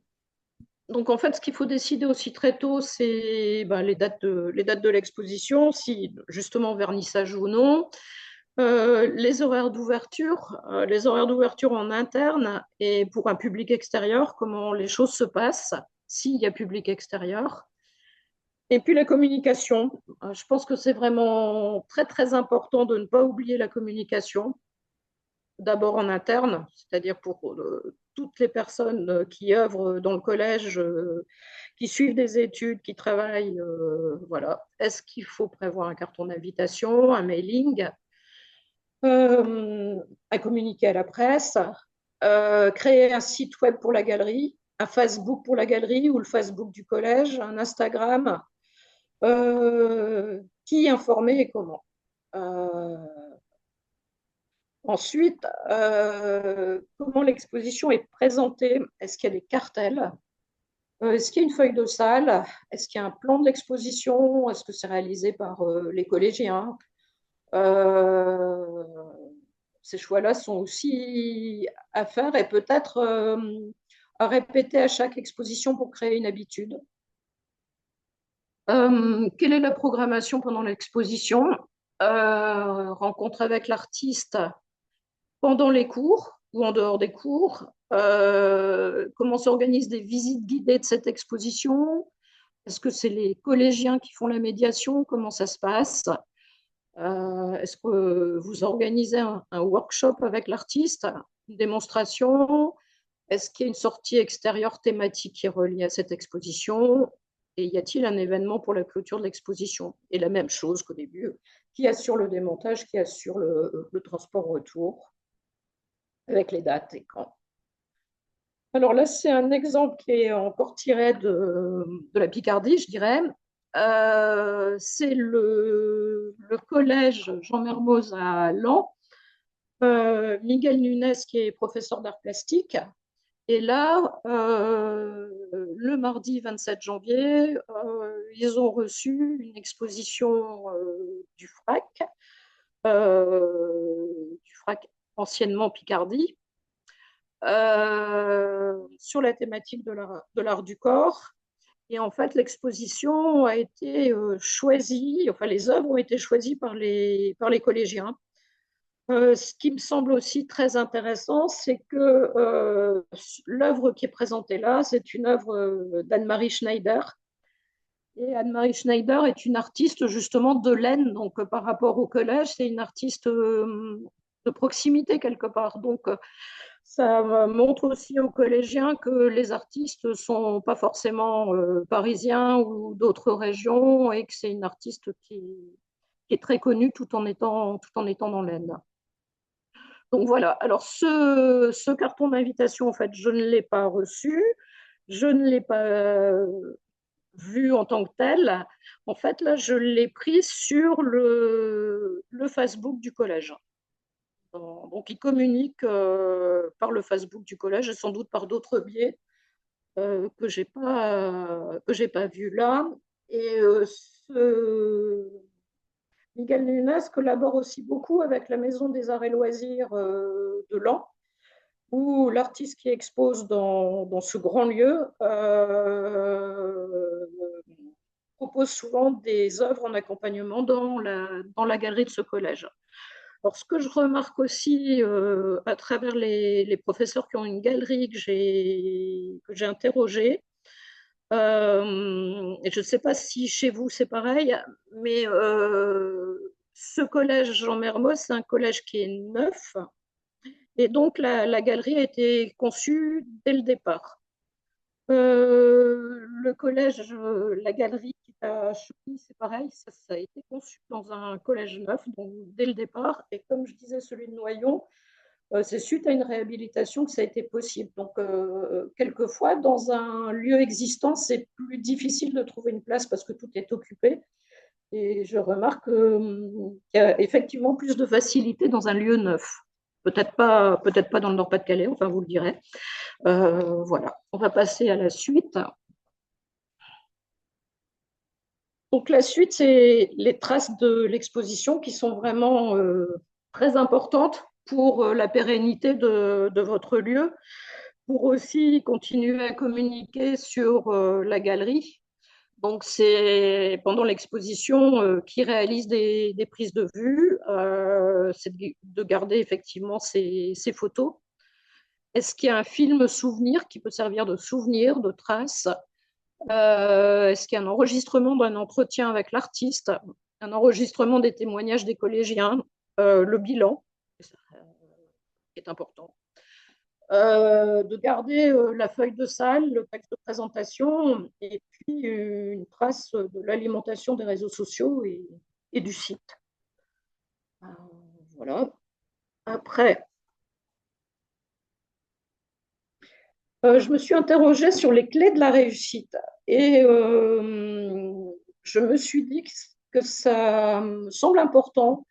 Donc, en fait, ce qu'il faut décider aussi très tôt, c'est ben, les dates de l'exposition, si justement vernissage ou non, les horaires d'ouverture en interne et pour un public extérieur, comment les choses se passent s'il y a public extérieur. Et puis la communication. Je pense que c'est vraiment très, très important de ne pas oublier la communication. D'abord en interne, c'est-à-dire pour toutes les personnes qui œuvrent dans le collège, qui suivent des études, qui travaillent, voilà. Est-ce qu'il faut prévoir un carton d'invitation, un mailing, à communiquer à la presse, créer un site web pour la galerie, un Facebook pour la galerie ou le Facebook du collège, un Instagram, qui informer et comment. Ensuite, comment l'exposition est présentée? Est-ce qu'il y a des cartels? Est-ce qu'il y a une feuille de salle? Est-ce qu'il y a un plan de l'exposition? Est-ce que c'est réalisé par les collégiens? Euh, Ces choix-là sont aussi à faire et peut-être à répéter à chaque exposition pour créer une habitude. Quelle est la programmation pendant l'exposition? Rencontre avec l'artiste pendant les cours ou en dehors des cours? Comment s'organisent des visites guidées de cette exposition? Est-ce que c'est les collégiens qui font la médiation? Comment ça se passe? Est-ce que vous organisez un workshop avec l'artiste, une démonstration? Est-ce qu'il y a une sortie extérieure thématique qui est reliée à cette exposition? Et y a-t-il un événement pour la clôture de l'exposition? Et la même chose qu'au début, qui assure le démontage, qui assure le transport retour, avec les dates et quand. Alors là, c'est un exemple qui est encore tiré de la Picardie, je dirais. C'est le collège Jean Mermoz à Laon. Miguel Nunes, qui est professeur d'art plastique. Et là, le mardi 27 janvier, ils ont reçu une exposition du FRAC anciennement Picardie, sur la thématique de l'art du corps. Et en fait, l'exposition a été choisie, enfin les œuvres ont été choisies par les collégiens. Ce qui me semble aussi très intéressant, c'est que l'œuvre qui est présentée là, c'est une œuvre d'Anne-Marie Schneider. Et Anne-Marie Schneider est une artiste justement de l'Aisne, donc par rapport au collège, c'est une artiste de proximité quelque part. Donc ça montre aussi aux collégiens que les artistes ne sont pas forcément parisiens ou d'autres régions et que c'est une artiste qui est très connue tout en étant dans l'Aisne. Donc voilà, alors ce carton d'invitation, en fait, je ne l'ai pas reçu, je ne l'ai pas vu en tant que tel. En fait, là, je l'ai pris sur le Facebook du collège. Donc, ils communiquent par le Facebook du collège et sans doute par d'autres biais que j'ai pas vu là. Et Miguel Nunes collabore aussi beaucoup avec la Maison des Arts et Loisirs de Laon, où l'artiste qui expose dans ce grand lieu propose souvent des œuvres en accompagnement dans la galerie de ce collège. Alors, ce que je remarque aussi à travers les professeurs qui ont une galerie que j'ai interrogée, et je ne sais pas si chez vous c'est pareil, mais ce collège Jean Mermoz, c'est un collège qui est neuf, et donc la galerie a été conçue dès le départ. Le collège, la galerie qui est à Chauny, c'est pareil, ça a été conçu dans un collège neuf, donc dès le départ. Et comme je disais, celui de Noyon, c'est suite à une réhabilitation que ça a été possible. Donc, quelquefois, dans un lieu existant, c'est plus difficile de trouver une place parce que tout est occupé. Et je remarque qu'il y a effectivement plus de facilité dans un lieu neuf. Peut-être pas dans le Nord-Pas-de-Calais, enfin, vous le direz. Voilà, on va passer à la suite. Donc la suite, c'est les traces de l'exposition qui sont vraiment très importantes pour la pérennité de votre lieu, pour aussi continuer à communiquer sur la galerie. Donc c'est pendant l'exposition qui réalise des prises de vue, c'est de garder effectivement ces photos. Est-ce qu'il y a un film souvenir qui peut servir de souvenir, de trace? Est-ce qu'il y a un enregistrement d'un entretien avec l'artiste, un enregistrement des témoignages des collégiens, le bilan, qui est important, de garder la feuille de salle, le texte de présentation, et puis une trace de l'alimentation des réseaux sociaux et du site. Voilà. Après, je me suis interrogée sur les clés de la réussite et je me suis dit que ça me semble important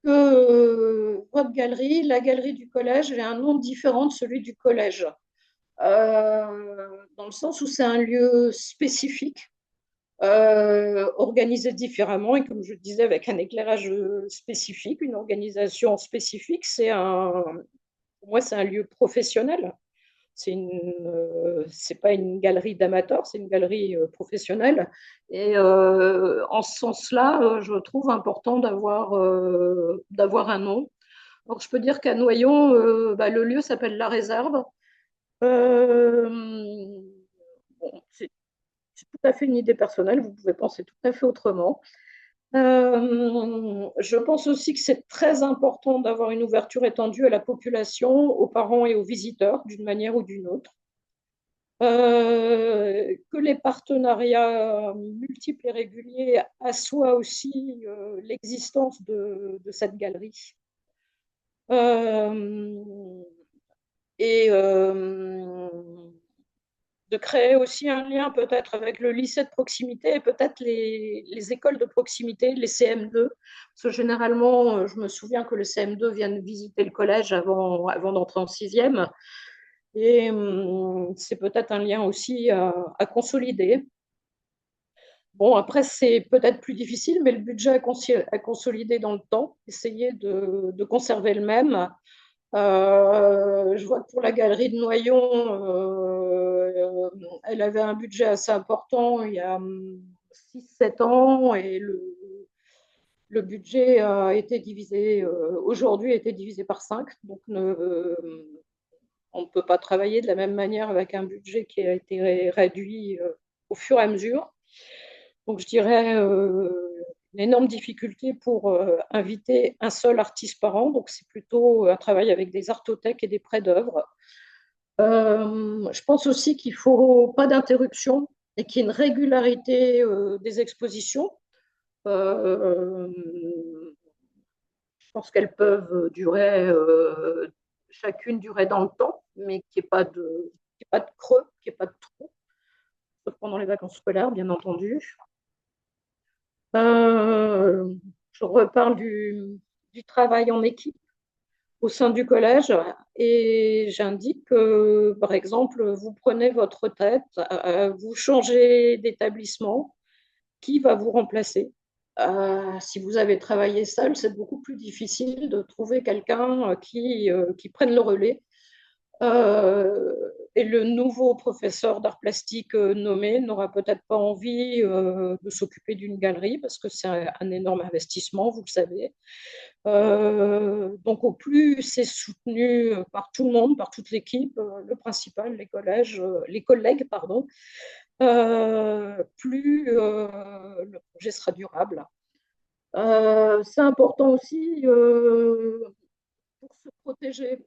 que votre galerie, la galerie du collège, ait un nom différent de celui du collège, dans le sens où c'est un lieu spécifique, organisé différemment et comme je disais, avec un éclairage spécifique, une organisation spécifique. Pour moi, c'est un lieu professionnel. C'est pas une galerie d'amateurs, c'est une galerie professionnelle. Et en ce sens-là, je trouve important d'avoir un nom. Donc, je peux dire qu'à Noyon, le lieu s'appelle La Réserve. Euh, bon, c'est tout à fait une idée personnelle, vous pouvez penser tout à fait autrement. Je pense aussi que c'est très important d'avoir une ouverture étendue à la population, aux parents et aux visiteurs, d'une manière ou d'une autre. Que les partenariats multiples et réguliers assoient aussi l'existence de cette galerie. Et de créer aussi un lien peut-être avec le lycée de proximité et peut-être les écoles de proximité, les CM2. Parce que généralement, je me souviens que le CM2 viennent visiter le collège avant d'entrer en sixième. Et c'est peut-être un lien aussi à consolider. Bon, après, c'est peut-être plus difficile, mais le budget à consolider dans le temps, essayer de conserver le même. Je vois que pour la galerie de Noyon, elle avait un budget assez important il y a 6-7 ans et le budget a été divisé, aujourd'hui a été divisé par 5. Donc, on ne peut pas travailler de la même manière avec un budget qui a été réduit au fur et à mesure. Donc, je dirais une énorme difficulté pour inviter un seul artiste par an. Donc, c'est plutôt un travail avec des artothèques et des prêts d'œuvres. Je pense aussi qu'il ne faut pas d'interruption et qu'il y ait une régularité des expositions. pense qu'elles peuvent chacune durer dans le temps, mais qu'il n'y ait pas de creux, qu'il n'y ait pas de trou, sauf pendant les vacances scolaires, bien entendu. Euh, je reparle du travail en équipe au sein du collège et j'indique que, par exemple, vous prenez votre retraite, vous changez d'établissement, qui va vous remplacer? Si vous avez travaillé seul, c'est beaucoup plus difficile de trouver quelqu'un qui prenne le relais. Et le nouveau professeur d'art plastique nommé n'aura peut-être pas envie de s'occuper d'une galerie parce que c'est un énorme investissement, vous le savez. Donc au plus c'est soutenu par tout le monde, par toute l'équipe, le principal, les collègues, pardon, plus le projet sera durable. C'est important aussi pour se protéger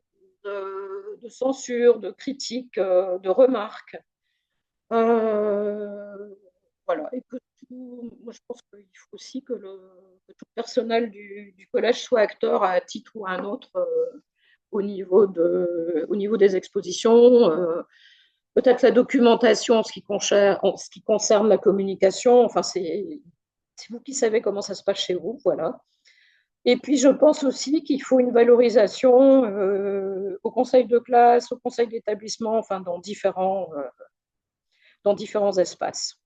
de censure, de critiques, de remarques. Euh, voilà, et moi je pense qu'il faut aussi que tout le personnel du collège soit acteur à un titre ou à un autre au niveau des expositions. Peut-être la documentation en ce qui concerne la communication. Enfin, c'est vous qui savez comment ça se passe chez vous, voilà. Et puis, je pense aussi qu'il faut une valorisation au conseil de classe, au conseil d'établissement, enfin, dans différents espaces.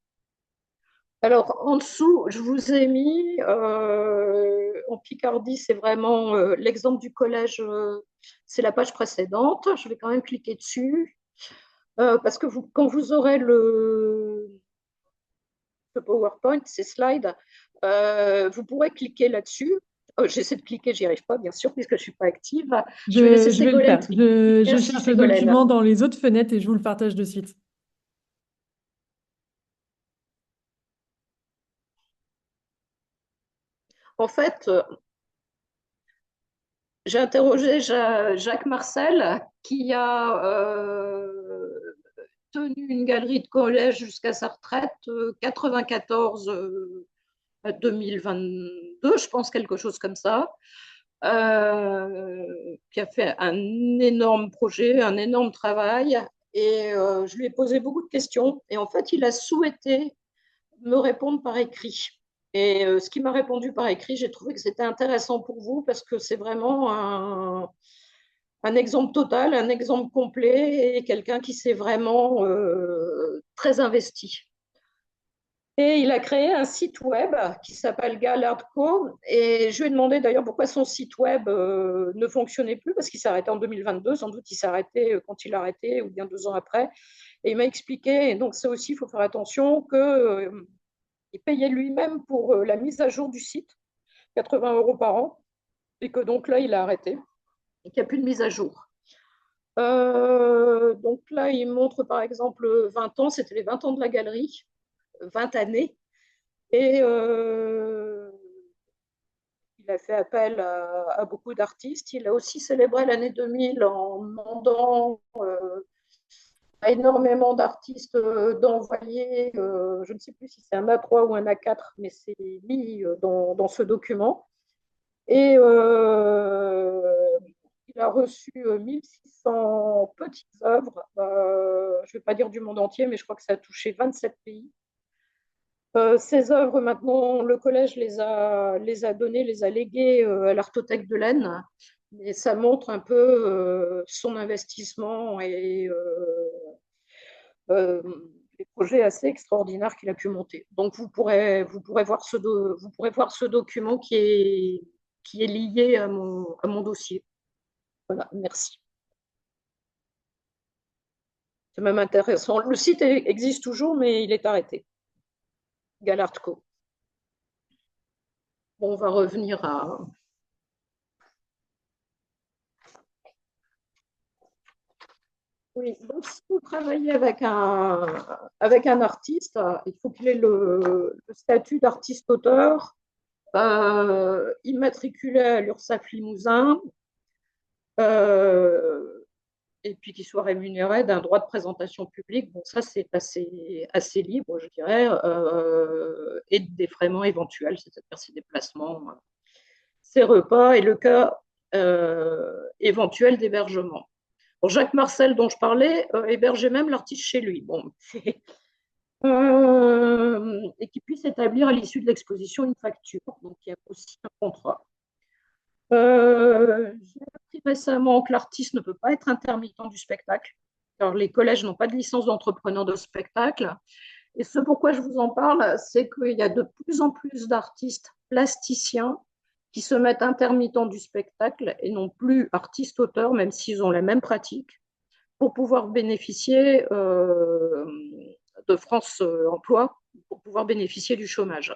Alors, en dessous, je vous ai mis, en Picardie, c'est vraiment l'exemple du collège, c'est la page précédente. Je vais quand même cliquer dessus, parce que quand vous aurez le PowerPoint, ces slides, vous pourrez cliquer là-dessus. J'essaie de cliquer, j'y arrive pas, bien sûr, puisque je ne suis pas active. Je vais laisser Je vais le Ségolène faire. trier. Je Merci cherche le Ségolène. document dans les autres fenêtres et je vous le partage de suite. En fait, j'ai interrogé Jacques Marcel, qui a tenu une galerie de collège jusqu'à sa retraite, 94 à 2022, je pense, quelque chose comme ça, qui a fait un énorme projet, un énorme travail. Et je lui ai posé beaucoup de questions. Et en fait, il a souhaité me répondre par écrit. Et ce qui m'a répondu par écrit, j'ai trouvé que c'était intéressant pour vous parce que c'est vraiment un exemple total, un exemple complet et quelqu'un qui s'est vraiment très investi. Et il a créé un site web qui s'appelle Gallardco. Et je lui ai demandé d'ailleurs pourquoi son site web ne fonctionnait plus, parce qu'il s'est arrêté en 2022. Sans doute il s'est arrêté quand il a arrêté, ou bien 2 ans après. Et il m'a expliqué, et donc ça aussi, il faut faire attention, qu'il payait lui-même pour la mise à jour du site, 80 € par an, et que donc là, il a arrêté, et qu'il n'y a plus de mise à jour. Donc là, il montre par exemple 20 ans, c'était les 20 ans de la galerie, 20 années. Et il a fait appel à beaucoup d'artistes. Il a aussi célébré l'année 2000 en demandant à énormément d'artistes d'envoyer, je ne sais plus si c'est un A3 ou un A4, mais c'est mis dans ce document. Et il a reçu 1600 petites œuvres, je ne vais pas dire du monde entier, mais je crois que ça a touché 27 pays. Ces œuvres, maintenant, le collège les a données, les a léguées à l'Artothèque de l'Aisne. Mais ça montre un peu son investissement et euh, les projets assez extraordinaires qu'il a pu monter. Donc, vous pourrez voir vous pourrez voir ce document qui est lié à mon dossier. Voilà, merci. C'est même intéressant. Le site existe toujours, mais il est arrêté. Gallardco. Bon, on va revenir à. Oui, donc si vous travaillez avec un artiste, il faut qu'il ait le statut d'artiste-auteur, immatriculé à l'URSSAF Limousin, euh, et puis qu'il soit rémunéré d'un droit de présentation publique. Bon, ça, c'est assez libre, je dirais, et de défraiements éventuels, c'est-à-dire ses déplacements. ses repas et le cas éventuel d'hébergement. Jacques Marcel, dont je parlais, hébergeait même l'artiste chez lui. Bon, et qu'il puisse établir à l'issue de l'exposition une facture. Donc, il y a aussi un contrat. J'ai appris récemment que l'artiste ne peut pas être intermittent du spectacle, car les collèges n'ont pas de licence d'entrepreneur de spectacle. Et ce pourquoi je vous en parle, c'est qu'il y a de plus en plus d'artistes plasticiens qui se mettent intermittents du spectacle et non plus artistes-auteurs, même s'ils ont la même pratique, pour pouvoir bénéficier de France Emploi, pour pouvoir bénéficier du chômage.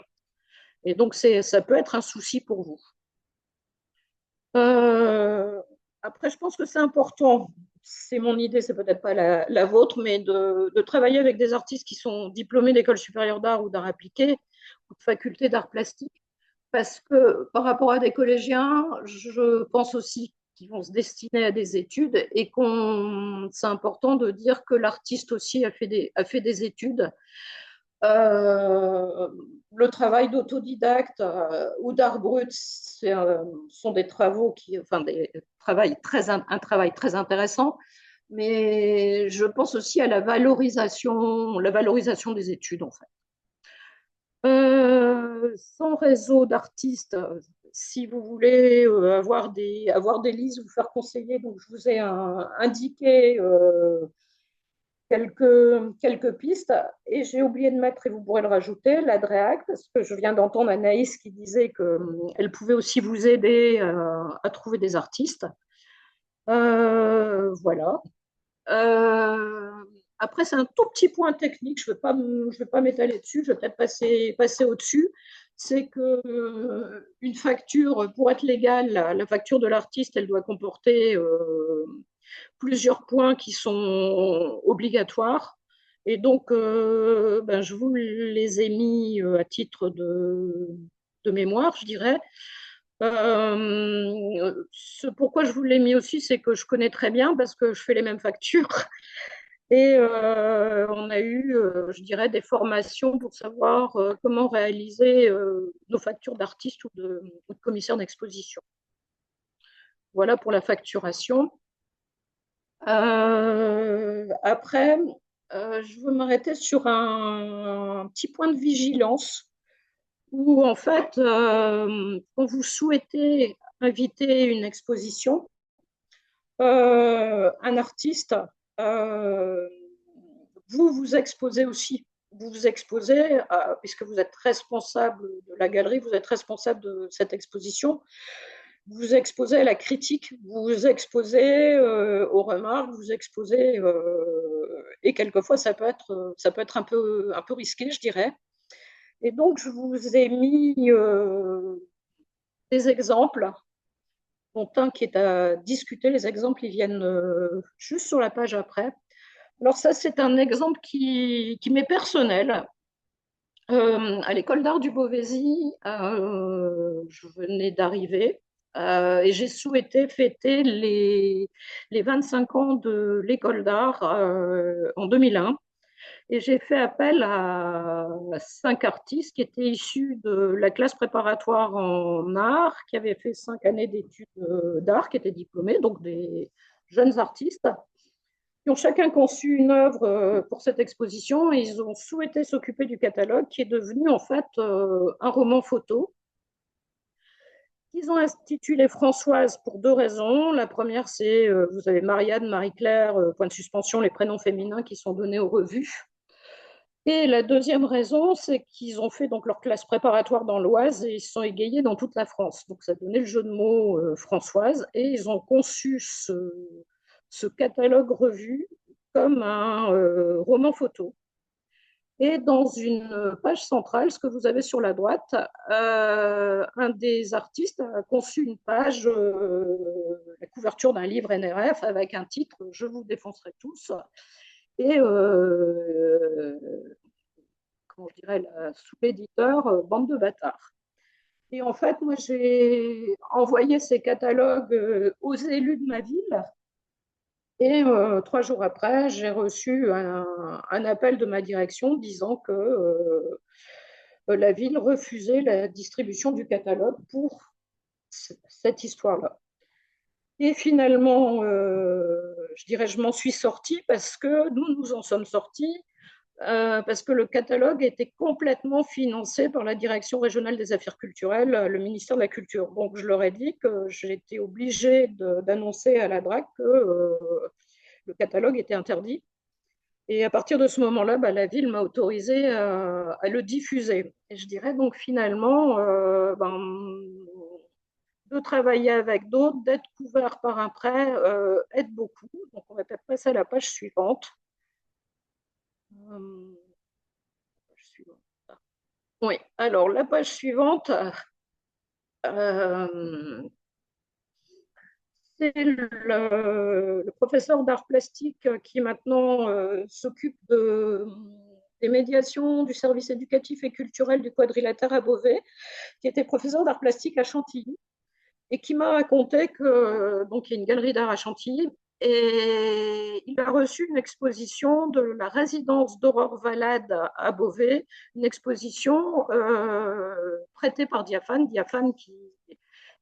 Et donc, ça peut être un souci pour vous. Après, je pense que c'est important, c'est mon idée, c'est peut-être pas la vôtre, mais de travailler avec des artistes qui sont diplômés d'école supérieure d'art ou d'art appliqué, ou de faculté d'art plastique, parce que par rapport à des collégiens, je pense aussi qu'ils vont se destiner à des études et c'est important de dire que l'artiste aussi a fait des études. Le travail d'autodidacte ou d'art brut sont des travaux un travail très intéressant, mais je pense aussi à la valorisation des études en fait. Sans réseau d'artistes, si vous voulez avoir des listes, vous faire conseiller, donc je vous ai indiqué quelques pistes. Et j'ai oublié de mettre, et vous pourrez le rajouter, l'ADREAC, parce que je viens d'entendre Anaïs qui disait qu'elle pouvait aussi vous aider à trouver des artistes. Voilà. Après, c'est un tout petit point technique, je ne vais pas m'étaler dessus, je vais peut-être passer au-dessus. C'est qu'une facture, pour être légale, la facture de l'artiste, elle doit comporter plusieurs points qui sont obligatoires. Et donc, je vous les ai mis à titre de mémoire, je dirais. Pourquoi je vous l'ai mis aussi, c'est que je connais très bien parce que je fais les mêmes factures. Et on a eu, je dirais, des formations pour savoir comment réaliser nos factures d'artistes ou de commissaires d'exposition. Voilà pour la facturation. Après, je veux m'arrêter sur un petit point de vigilance où, en fait, quand vous souhaitez inviter une exposition, un artiste, vous vous exposez aussi. Vous vous exposez, puisque vous êtes responsable de la galerie, vous êtes responsable de cette exposition, vous vous exposez à la critique, vous vous exposez aux remarques, vous vous exposez, et quelquefois ça peut être un peu risqué, je dirais. Et donc, je vous ai mis des exemples, dont un qui est à discuter. Les exemples, ils viennent juste sur la page après. Alors ça, c'est un exemple qui m'est personnel. À l'école d'art du Beauvaisis, je venais d'arriver et j'ai souhaité fêter les 25 ans de l'école d'art en 2001. Et j'ai fait appel à 5 artistes qui étaient issus de la classe préparatoire en art, qui avaient fait 5 années d'études d'art, qui étaient diplômés, donc des jeunes artistes, qui ont chacun conçu une œuvre pour cette exposition et ils ont souhaité s'occuper du catalogue qui est devenu en fait un roman photo. Ils ont intitulé Françoise pour 2 raisons. La première, c'est vous avez Marianne, Marie-Claire, point de suspension, les prénoms féminins qui sont donnés aux revues. Et la deuxième raison, c'est qu'ils ont fait donc leur classe préparatoire dans l'Oise et ils se sont égayés dans toute la France. Donc ça donnait le jeu de mots Françoise et ils ont conçu ce catalogue revu comme un roman photo. Et dans une page centrale, ce que vous avez sur la droite, un des artistes a conçu une page, la couverture d'un livre NRF avec un titre « Je vous défoncerai tous ». Et comment je dirais, sous l'éditeur Bande de bâtards. Et en fait, moi, j'ai envoyé ces catalogues aux élus de ma ville. Et 3 jours après, j'ai reçu un appel de ma direction disant que la ville refusait la distribution du catalogue pour cette histoire-là. Et finalement, je dirais, je m'en suis sortie parce que nous en sommes sortis, parce que le catalogue était complètement financé par la Direction régionale des affaires culturelles, le ministère de la Culture. Donc, je leur ai dit que j'étais obligée d'annoncer à la DRAC que le catalogue était interdit. Et à partir de ce moment-là, la ville m'a autorisé à le diffuser. Et je dirais donc finalement, de travailler avec d'autres, d'être couvert par un prêt, aide beaucoup. Donc on va peut-être passer à la page suivante. Oui, alors la page suivante, c'est le professeur d'art plastique qui maintenant s'occupe des médiations du service éducatif et culturel du quadrilatère à Beauvais, qui était professeur d'art plastique à Chantilly et qui m'a raconté que donc il y a une galerie d'art à Chantilly et il a reçu une exposition de la résidence d'Aurore Valade à Beauvais, une exposition prêtée par Diaphane qui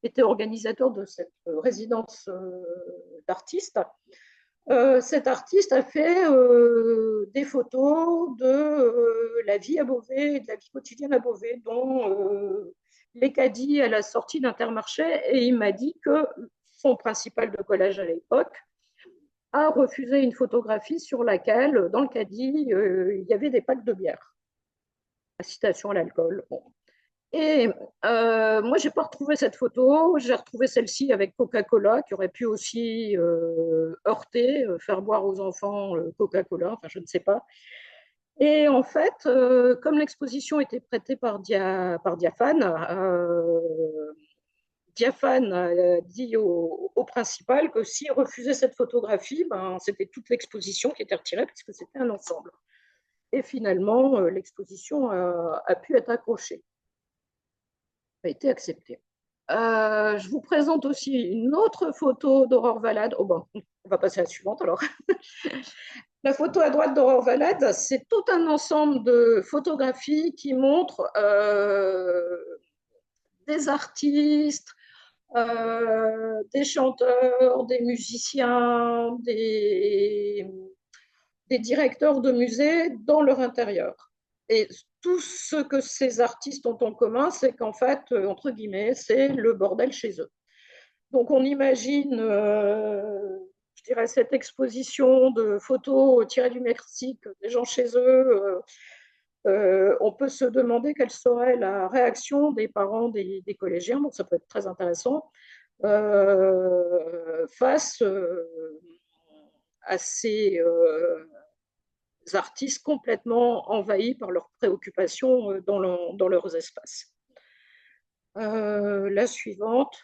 était organisateur de cette résidence d'artistes. Cet artiste a fait des photos de la vie à Beauvais, de la vie quotidienne à Beauvais, dont les caddies à la sortie d'Intermarché, et il m'a dit que son principal de collège à l'époque a refusé une photographie sur laquelle, dans le caddie, il y avait des packs de bière, incitation à l'alcool. Bon. Et moi, je n'ai pas retrouvé cette photo. J'ai retrouvé celle-ci avec Coca-Cola, qui aurait pu aussi heurter, faire boire aux enfants Coca-Cola, enfin, je ne sais pas. Et en fait, comme l'exposition était prêtée par Diaphane, Diaphane a dit au principal que s'il refusait cette photographie, c'était toute l'exposition qui était retirée, puisque c'était un ensemble. Et finalement, l'exposition a pu être accrochée, a été acceptée. Je vous présente aussi une autre photo d'Aurore Valade. Oh bon, on va passer à la suivante alors. La photo à droite d'Aurore Valade, c'est tout un ensemble de photographies qui montrent des artistes, des chanteurs, des musiciens, des directeurs de musées dans leur intérieur. Et tout ce que ces artistes ont en commun, c'est qu'en fait, entre guillemets, c'est le bordel chez eux. Donc on imagine, je dirais, cette exposition de photos tirées du Mexique, des gens chez eux. On peut se demander quelle serait la réaction des parents des collégiens, donc ça peut être très intéressant, face à ces artistes complètement envahis par leurs préoccupations dans leurs espaces. La suivante.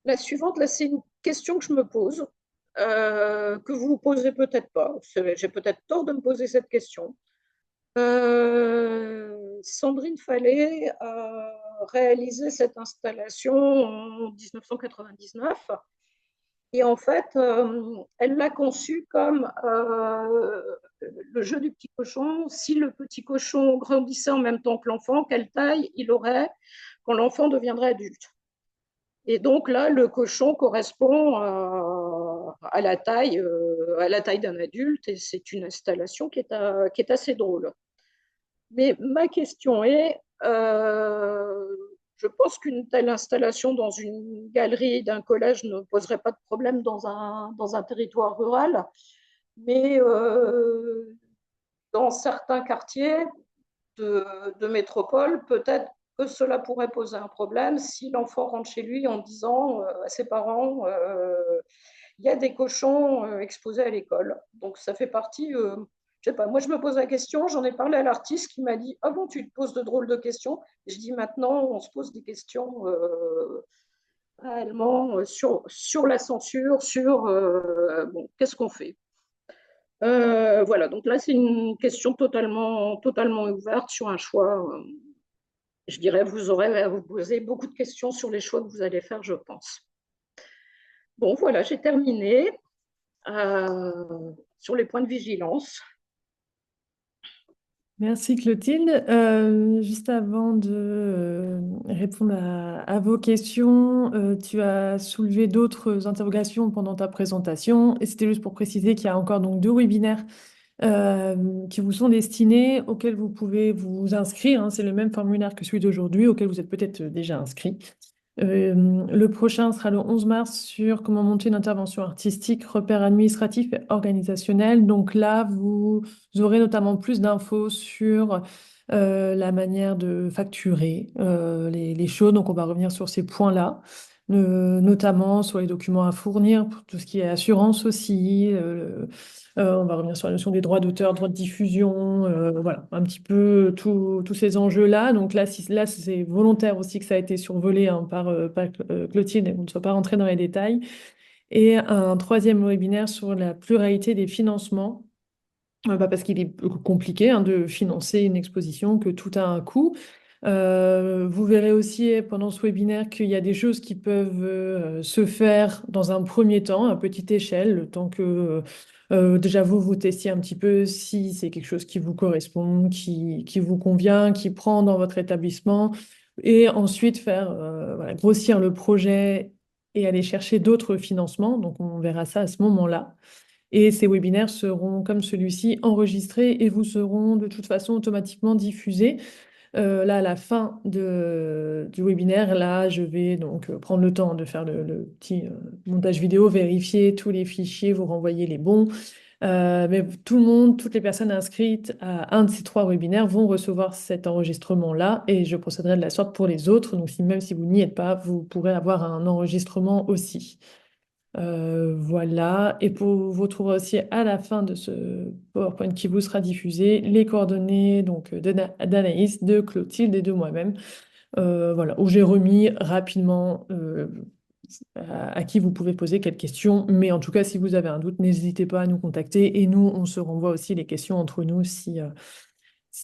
La suivante, là, c'est une question que je me pose, que vous vous posez peut-être pas. J'ai peut-être tort de me poser cette question. Sandrine Fallet a réalisé cette installation en 1999 et en fait, elle l'a conçue comme le jeu du petit cochon. Si le petit cochon grandissait en même temps que l'enfant, quelle taille il aurait quand l'enfant deviendrait adulte? Et donc là, le cochon correspond à la taille d'un adulte et c'est une installation qui est assez drôle. Mais ma question est, je pense qu'une telle installation dans une galerie d'un collège ne poserait pas de problème dans un territoire rural, mais dans certains quartiers de métropole, peut-être que cela pourrait poser un problème si l'enfant rentre chez lui en disant à ses parents il y a des cochons exposés à l'école. Donc ça fait partie, je sais pas, moi je me pose la question, j'en ai parlé à l'artiste qui m'a dit ah bon, tu te poses de drôles de questions. Et je dis maintenant on se pose des questions réellement sur la censure, sur bon, qu'est-ce qu'on fait. Voilà, donc là c'est une question totalement ouverte sur un choix. Je dirais vous aurez à vous poser beaucoup de questions sur les choix que vous allez faire, je pense. Bon, voilà, j'ai terminé sur les points de vigilance. Merci Clotilde. Juste avant de répondre à vos questions, tu as soulevé d'autres interrogations pendant ta présentation et c'était juste pour préciser qu'il y a encore donc 2 webinaires qui vous sont destinés, auxquels vous pouvez vous inscrire, hein. C'est le même formulaire que celui d'aujourd'hui, auquel vous êtes peut-être déjà inscrit. Le prochain sera le 11 mars sur comment monter une intervention artistique, repères administratifs et organisationnels. Donc là, vous aurez notamment plus d'infos sur la manière de facturer les choses. Donc on va revenir sur ces points-là, notamment sur les documents à fournir, pour tout ce qui est assurance aussi. On va revenir sur la notion des droits d'auteur, droits de diffusion, voilà, un petit peu tous ces enjeux-là. Donc là, là c'est volontaire aussi que ça a été survolé hein, par Clotilde et qu'on ne soit pas rentré dans les détails. Et un troisième webinaire sur la pluralité des financements. Parce qu'il est compliqué hein, de financer une exposition, que tout a un coût. Vous verrez aussi pendant ce webinaire qu'il y a des choses qui peuvent se faire dans un premier temps, à petite échelle, le temps que déjà vous testiez un petit peu si c'est quelque chose qui vous correspond, qui vous convient, qui prend dans votre établissement, et ensuite faire voilà, grossir le projet et aller chercher d'autres financements. Donc on verra ça à ce moment-là. Et ces webinaires seront, comme celui-ci, enregistrés et vous seront de toute façon automatiquement diffusés. Là, à la fin du webinaire, là, je vais donc prendre le temps de faire le petit montage vidéo, vérifier tous les fichiers, vous renvoyer les bons. Mais tout le monde, toutes les personnes inscrites à un de ces 3 webinaires vont recevoir cet enregistrement-là et je procéderai de la sorte pour les autres. Donc, même si vous n'y êtes pas, vous pourrez avoir un enregistrement aussi. Voilà, et vous trouverez aussi à la fin de ce PowerPoint qui vous sera diffusé les coordonnées donc d'Anaïs, de Clotilde et de moi-même, voilà, où j'ai remis rapidement à qui vous pouvez poser quelques questions. Mais en tout cas, si vous avez un doute, n'hésitez pas à nous contacter et nous, on se renvoie aussi les questions entre nous